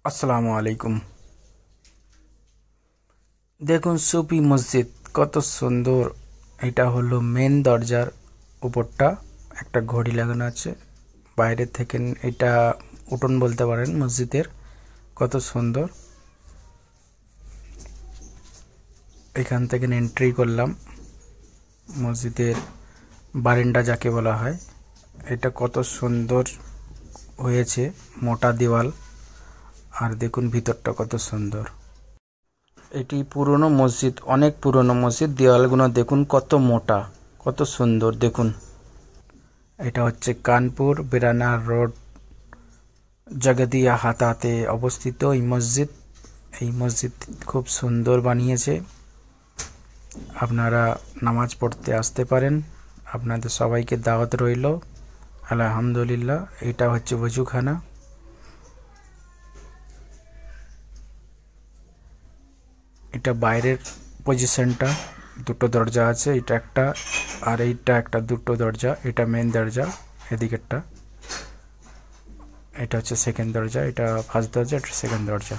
আসসালামু আলাইকুম। দেখুন সুফি মসজিদ কত সুন্দর। এটা হলো মেন দরজার উপরটা একটা ঘড়ি লাগানো আছে। বাইরে থেকে এটা উঠোন বলতে পারেন মসজিদের। কত সুন্দর। এখান থেকে এন্ট্রি করলাম মসজিদের বারান্দা যাকে বলা হয়। এটা কত সুন্দর হয়েছে, মোটা দেওয়াল। আর দেখুন ভিতরটা কত সুন্দর। এটি পুরনো মসজিদ, অনেক পুরনো মসজিদ। দেওয়ালগুলো দেখুন কত মোটা, কত সুন্দর। দেখুন এটা হচ্ছে কানপুর বেরানা রোড জগদিয়া হাতাতে অবস্থিত এই মসজিদ। এই মসজিদ খুব সুন্দর বানিয়েছে। আপনারা নামাজ পড়তে আসতে পারেন। আপনাদের সবাইকে দাওয়াত রইল। আলহামদুলিল্লাহ। এটা হচ্ছে ওযুখানা। এটা বাইরের পজিশনটা, দুটো দরজা আছে। এটা একটা আর এইটা একটা, দুটো দরজা। এটা মেন দরজা এদিকেরটা। এটা হচ্ছে সেকেন্ড দরজা। এটা ফার্স্ট দরজা, এটা সেকেন্ড দরজা।